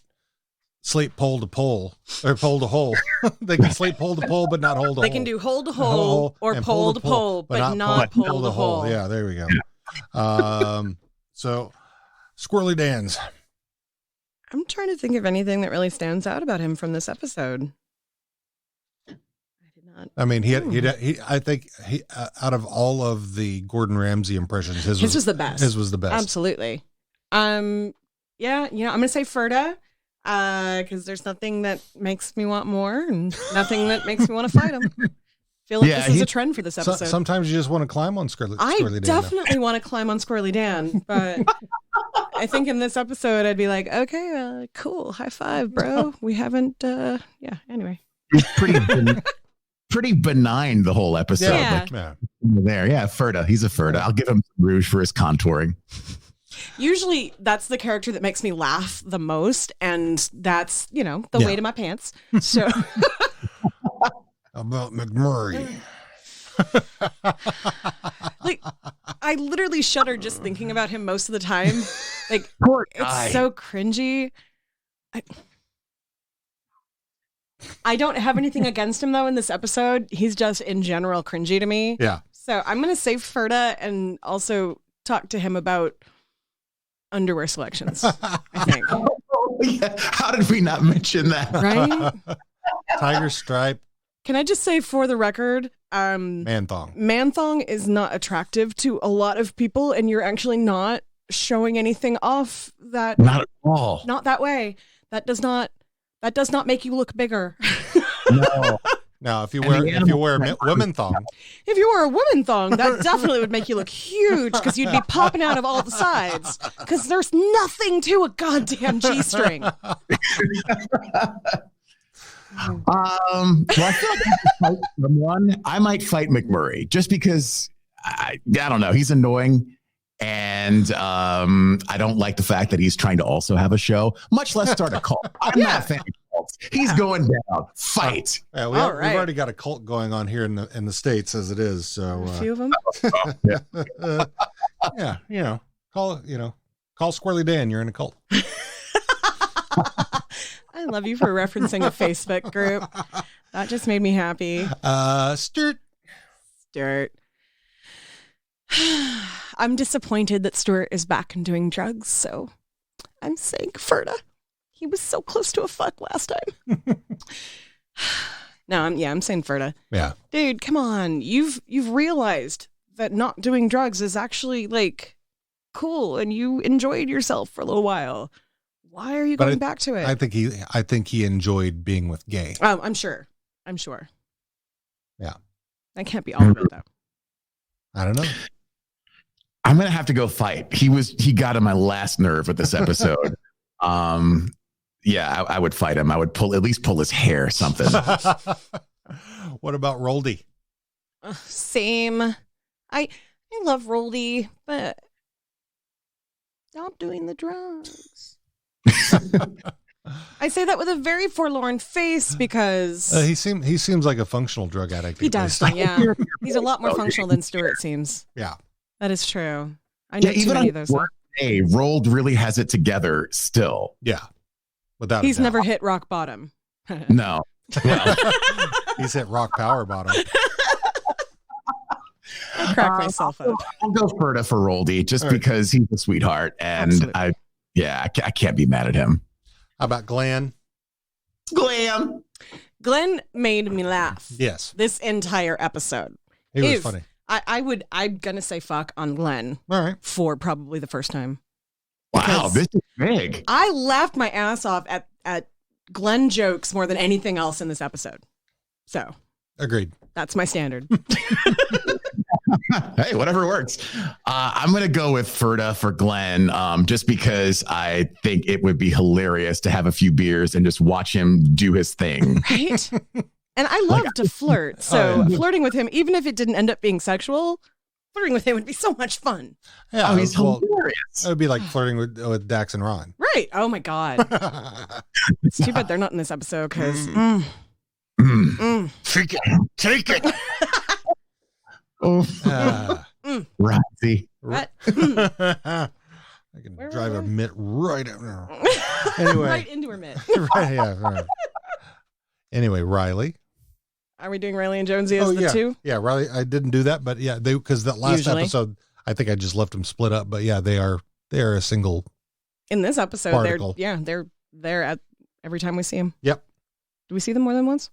sleep pole to pole or pole to hole, they can sleep pole to pole, but not hole to hole. They can do hole to hole or pole to pole, but not pole to hole. Yeah, there we go. So Squirrely Dan's. I'm trying to think of anything that really stands out about him from this episode. I did not. I mean, I think out of all of the Gordon Ramsay impressions, his was the best. His was the best. Absolutely. Yeah, I'm gonna say Ferda. Because there's nothing that makes me want more and nothing that makes me want to fight him. Feel like this is a trend for this episode. Sometimes you just want to climb on Squirrely Dan. I definitely want to climb on Squirrely Dan, but I think in this episode I'd be like, okay, cool, high five, bro. We haven't, anyway. He's pretty benign the whole episode. Yeah. Ferda. He's a Ferda. I'll give him rouge for his contouring. Usually that's the character that makes me laugh the most, and that's, the weight of my pants. So about McMurray. Like, I literally shudder just thinking about him most of the time. Like, poor guy. It's so cringy. I don't have anything against him though in this episode. He's just in general cringy to me. Yeah. So I'm gonna say Ferda and also talk to him about underwear selections, I think. Yeah. How did we not mention that? Right? Tiger stripe. Can I just say for the record, man thong. Man thong is not attractive to a lot of people, and you're actually not showing anything off that. Not at all. Not that way. That does not make you look bigger. No. Now, if you wear a women thong. If you wore a woman thong, that definitely would make you look huge because you'd be popping out of all the sides because there's nothing to a goddamn G-string. I feel like I fight someone. I might fight McMurray just because I don't know. He's annoying. And I don't like the fact that he's trying to also have a show, much less start a cult. I'm not a fan of cults. He's going down. Fight. Yeah, we've already got a cult going on here in the States as it is. So a few of them. Call Squirrely Dan. You're in a cult. I love you for referencing a Facebook group. That just made me happy. Stewart. I'm disappointed that Stewart is back and doing drugs, so I'm saying Ferda. He was so close to a fuck last time. No, I'm saying Ferda. Yeah. Dude, come on. You've realized that not doing drugs is actually like cool and you enjoyed yourself for a little while. Why are you going back to it? I think he enjoyed being with gay. I'm sure. Yeah. That can't be all of it though. I don't know. I'm gonna have to go fight. He got on my last nerve with this episode. Yeah, I would fight him. I would at least pull his hair, something. What about Roldy? Same. I love Roldy, but stop doing the drugs. I say that with a very forlorn face because he seems like a functional drug addict. He does. Yeah, he's a lot more functional than Stewart seems. Yeah, that is true. I know too many of those. Rolled really has it together still. Yeah, without he's never hit rock bottom. No, well. He's hit rock power bottom. I crack myself up. I'll go Ferda for Roldy just because he's a sweetheart, and absolutely. I can't be mad at him. How about Glenn? Glenn made me laugh. Yes, this entire episode. He was funny. I'm gonna say fuck on Glenn. All right, for probably the first time. Wow, this is big. I laughed my ass off at Glenn jokes more than anything else in this episode. So agreed. That's my standard. Hey, whatever works. I'm going to go with Ferda for Glenn, just because I think it would be hilarious to have a few beers and just watch him do his thing. Right? And I love to flirt. So flirting with him, even if it didn't end up being sexual, flirting with him would be so much fun. Yeah, he's hilarious. It would be like flirting with Dax and Ron. Right. Oh, my God. It's too bad they're not in this episode because... Take it. Roxy. What? I can drive a mitt right out now. Anyway. Right into her mitt. Right, yeah. Right. Anyway, Riley. Are we doing Riley and Jonesy as the two? Yeah, Riley. I didn't do that, but yeah, because that last episode, I think I just left them split up. But yeah, they are a single. In this episode, particle. they're at every time we see them. Yep. Do we see them more than once?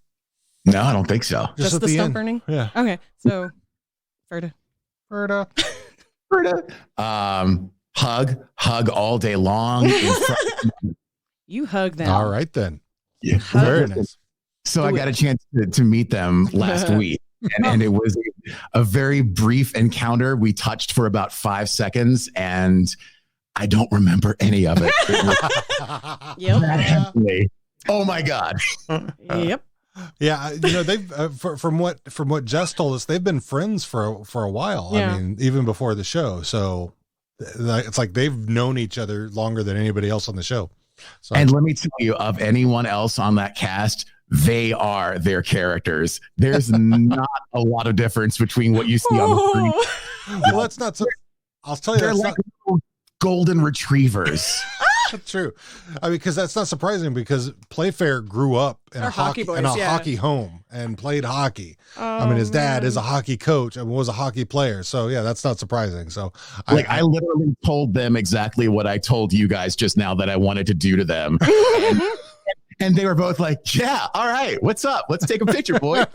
No, I don't think so. Just the stump burning? Yeah. Okay. So, Ferda. Hug all day long. You hug them. All right, then. Yeah. Very nice. So I got a chance to meet them last week. And it was a very brief encounter. We touched for about 5 seconds, and I don't remember any of it. Yep. Oh my God. Yep. Yeah, they've from what Jess told us, they've been friends for a while. Yeah. I mean, even before the show. So it's like they've known each other longer than anybody else on the show. So, and let me tell you, of anyone else on that cast, they are their characters. There's not a lot of difference between what you see on the screen. Well, that's not so. I'll tell you, they're like golden retrievers. That's true. I mean, because that's not surprising because Playfair grew up in a hockey home and played hockey. I mean, his dad is a hockey coach and was a hockey player. So yeah, that's not surprising. So I literally told them exactly what I told you guys just now that I wanted to do to them. And they were both like, yeah, all right, what's up? Let's take a picture, boy.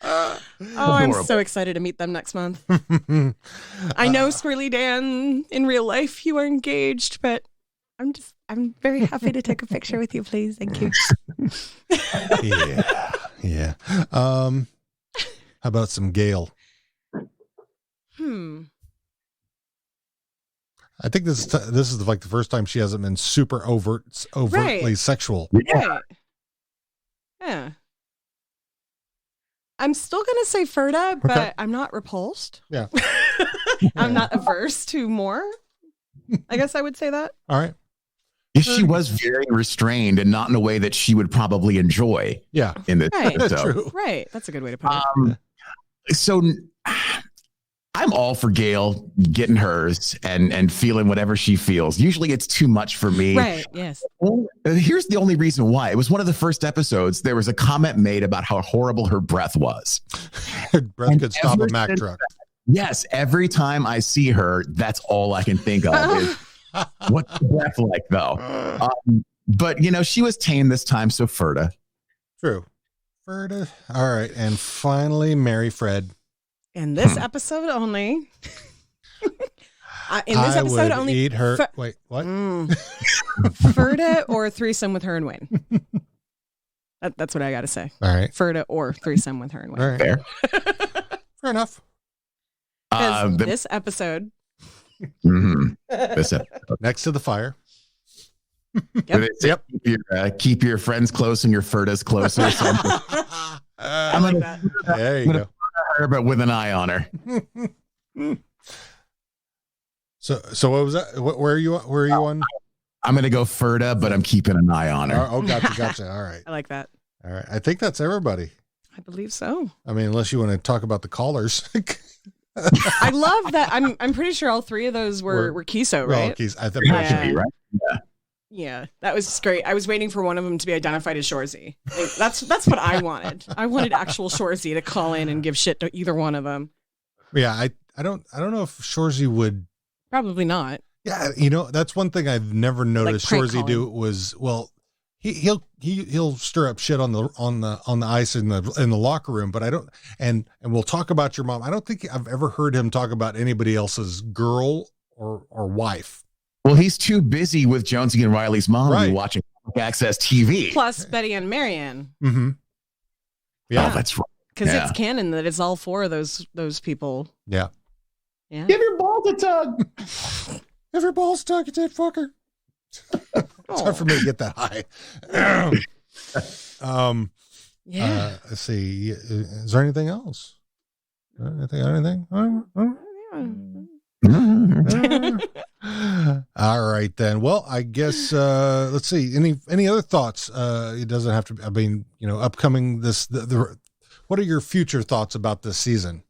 I'm so excited to meet them next month. I know Squirrely Dan, in real life, you are engaged, but I'm very happy to take a picture with you, please. Thank you. Yeah. How about some Gail? I think this is like the first time she hasn't been super overtly sexual. Right. Yeah. I'm still going to say Ferda, but okay. I'm not repulsed. Yeah. I'm not averse to more. I guess I would say that. All right. She was very restrained and not in a way that she would probably enjoy. Yeah. In this right. episode. True. Right. That's a good way to put it. So I'm all for Gail getting hers and feeling whatever she feels. Usually it's too much for me. Right. Yes. Here's the only reason why. It was one of the first episodes. There was a comment made about how horrible her breath was. Her breath could stop a Mack truck. Yes. Every time I see her, that's all I can think of is what's the breath like, though? But, she was tame this time. So Ferda. True. Ferda. All right. And finally, Mary Fred. In this episode only. I would eat her. Wait, what? Ferda or threesome with her and Wayne. That's what I got to say. All right. Ferda or threesome with her and Wayne. All right. Fair enough. This episode. This episode. Next to the fire. Yep. Keep your friends close and your furtas closer. So I like that. There you go. Her, but with an eye on her. So what was that? Where are you on? I'm gonna go Ferda, but I'm keeping an eye on her. Oh, gotcha. All right. I like that. All right. I think that's everybody. I believe so. I mean, unless you want to talk about the callers. I love that. I'm pretty sure all three of those were Kiso, right? Well, I think that should be right. Yeah, that was great. I was waiting for one of them to be identified as Shorzy. Like, that's what I wanted. I wanted actual Shorzy to call in and give shit to either one of them. Yeah, I don't know if Shorzy would. Probably not. Yeah, that's one thing I've never noticed Shorzy do was, well, he'll stir up shit on the ice in the locker room, but I don't, and we'll talk about your mom. I don't think I've ever heard him talk about anybody else's girl or wife. Well, he's too busy with Jonesy and Riley's mom Right. watching Access TV. Plus Betty and Marianne. Mm-hmm. Yeah, Oh, that's right. Because it's canon that it's all four of those people. Yeah. Yeah. Give your balls a tug. Give your balls a tug, you dead fucker. It's hard for me to get that high. Let's see. Is there anything else? Anything? All right then. Well, I guess let's see. Any other thoughts? It doesn't have to. I mean, upcoming what are your future thoughts about this season?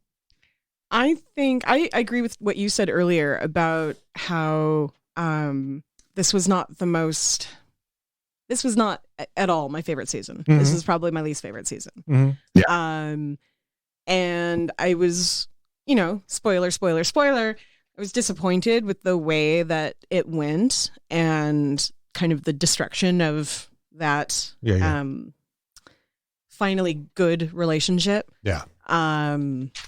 I think I agree with what you said earlier about how this was not at all my favorite season. Mm-hmm. This is probably my least favorite season. Mm-hmm. Yeah. And I was, spoiler, I was disappointed with the way that it went and kind of the destruction of that finally good relationship. Yeah.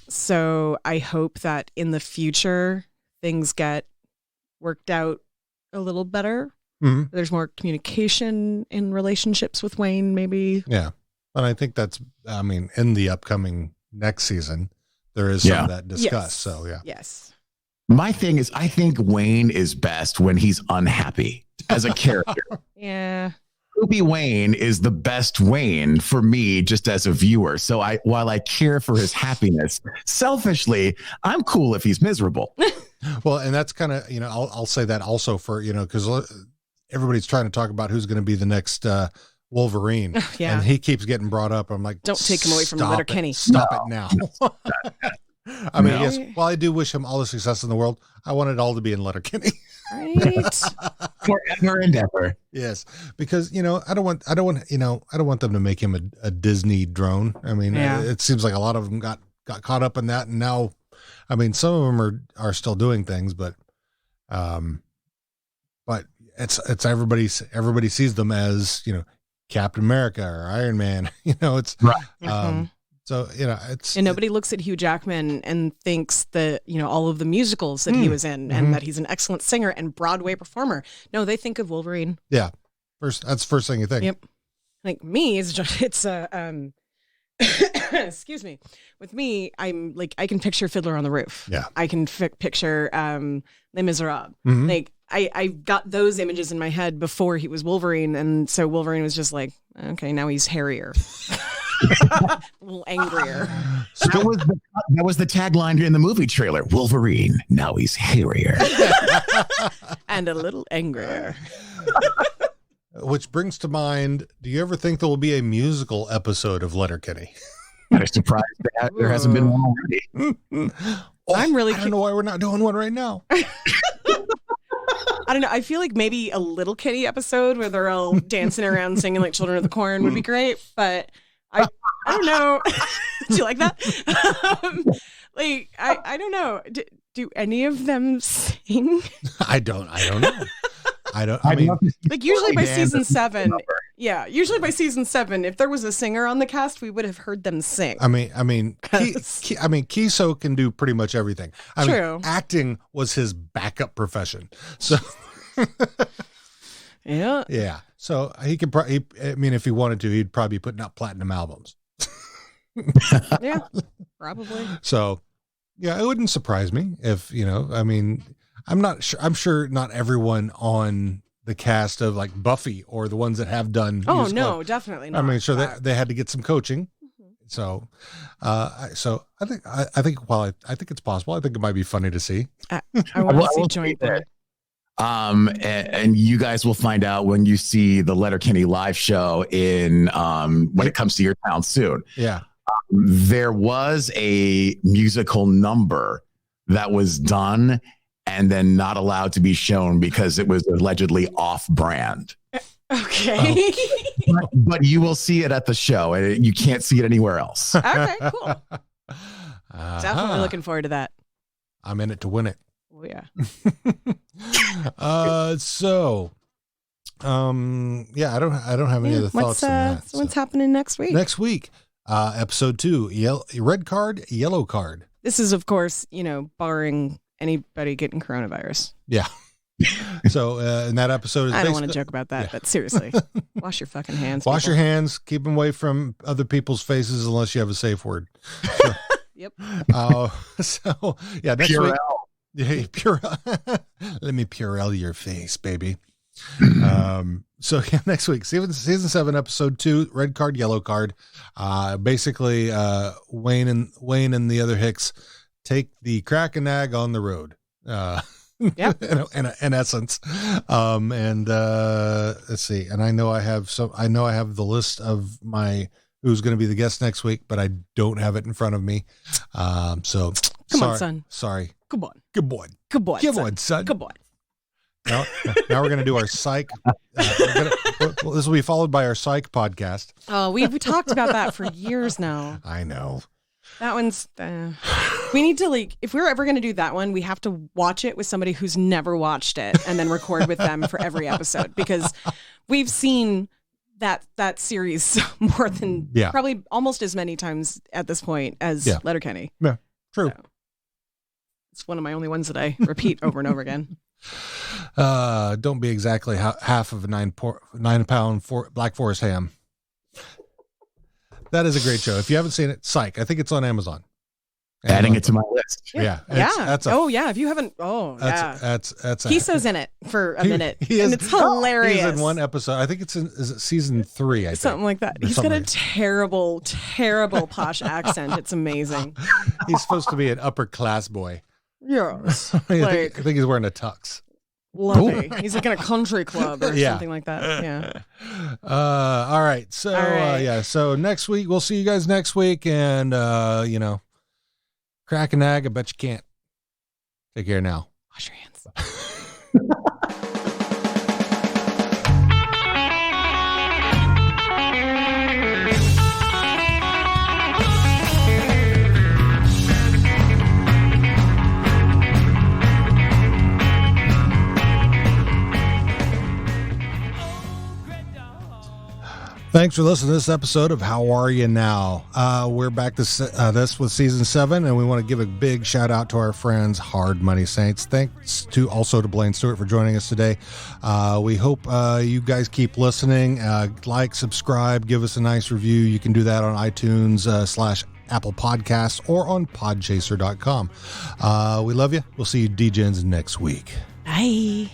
So I hope that in the future things get worked out a little better. Mm-hmm. There's more communication in relationships with Wayne, maybe. Yeah. And I think in the upcoming next season, there is some of that discussed. Yes. So, yeah. Yes. My thing is, I think Wayne is best when he's unhappy as a character. Yeah. Poopy Wayne is the best Wayne for me, just as a viewer. So while I care for his happiness, selfishly, I'm cool if he's miserable. Well, and that's kind of, I'll say that also for, because everybody's trying to talk about who's going to be the next Wolverine. Yeah. And he keeps getting brought up. I'm like, don't take him away from Letterkenny. Stop it now. I mean, yes, while I do wish him all the success in the world, I want it all to be in Letterkenny. Right. Forever and ever. Yes. Because, I don't want them to make him a Disney drone. I mean, it seems like a lot of them got caught up in that. And now, I mean, some of them are still doing things, but it's everybody sees them as, Captain America or Iron Man, it's right. So, it's, and nobody looks at Hugh Jackman and thinks that, all of the musicals that he was in and that he's an excellent singer and Broadway performer. No, they think of Wolverine. Yeah. That's the first thing you think. Yep. Like me, it's excuse me. With me, I'm like, I can picture Fiddler on the Roof. Yeah. I can picture Les Miserables. Mm-hmm. Like I got those images in my head before he was Wolverine. And so Wolverine was just like, okay, now he's hairier. A little angrier. So that was the tagline in the movie trailer. Wolverine, now he's hairier. And a little angrier. Which brings to mind, do you ever think there will be a musical episode of Letterkenny? I'm surprised that there hasn't been one already. I don't know why we're not doing one right now. I don't know. I feel like maybe a Little Kitty episode where they're all dancing around singing like Children of the Corn would be great, but I don't know. Do you like that? I don't know. Do any of them sing? I don't know. I mean, like usually by season 7. Yeah, usually by season 7, if there was a singer on the cast, we would have heard them sing. I mean, Kiso can do pretty much everything. True. Acting was his backup profession. So yeah. Yeah. So he could probably, if he wanted to, he'd probably be putting out platinum albums. Yeah, probably. So, Yeah, it wouldn't surprise me if, I mean, I'm sure not everyone on the cast of like Buffy or the ones that have done. Oh, no, definitely not. I mean, sure they had to get some coaching. So, I think it's possible. I think it might be funny to see. I want to see joint there. And you guys will find out when you see the Letterkenny live show when it comes to your town soon. Yeah. There was a musical number that was done and then not allowed to be shown because it was allegedly off-brand. Okay. But you will see it at the show, and you can't see it anywhere else. Okay, cool. Definitely looking forward to that. I'm in it to win it. Oh, yeah. I don't have any other thoughts on that. So what's happening next week? Next week, episode 2, red card, yellow card. This is, of course, barring anybody getting coronavirus. Yeah. So in that episode, I don't want to joke about that, but seriously, wash your fucking hands. Wash your hands. Keep them away from other people's faces unless you have a safe word. So, yep. So yeah, next Purell. week. Yeah, Purell. Let me Purell your face, baby. So yeah, next week, season 7, episode 2, red card, yellow card. Basically, Wayne and the other Hicks take the Crack-a-Nag on the road. Yeah. in essence. Let's see. And I know I have the list of who's going to be the guest next week, but I don't have it in front of me. So come on, son. Sorry. Come on. Good boy. Come on, son. Come on. Now we're going to do our psych. This will be followed by our psych podcast. Oh, we've talked about that for years now. I know. That one's, we need to if we're ever going to do that one, we have to watch it with somebody who's never watched it and then record with them for every episode, because we've seen that series more than probably almost as many times at this point as Letterkenny. Yeah, true. So, it's one of my only ones that I repeat over and over again. Don't be exactly half of a 9-pound Black Forest ham. That is a great show. If you haven't seen it, Psych. I think it's on Amazon. Adding it to my list. Yeah. If you haven't. That's Kiso's in it for a minute. And it's hilarious. He's in one episode. I think is it season 3, I think. Something like that. He's got a terrible, terrible posh accent. It's amazing. He's supposed to be an upper class boy. Yes. I think he's wearing a tux. Lovely. He's like in a country club or something like that. Yeah. All right. So, so next week, we'll see you guys next week. And, Crack-a-Nag, I bet you can't. Take care now. Wash your hands. Thanks for listening to this episode of How Are You Now? We're back to this with season 7, and we want to give a big shout out to our friends, Hard Money Saints. Thanks to Blaine Stewart for joining us today. We hope you guys keep listening. Like, subscribe, give us a nice review. You can do that on iTunes / Apple Podcasts or on podchaser.com. We love you. We'll see you DJs next week. Bye.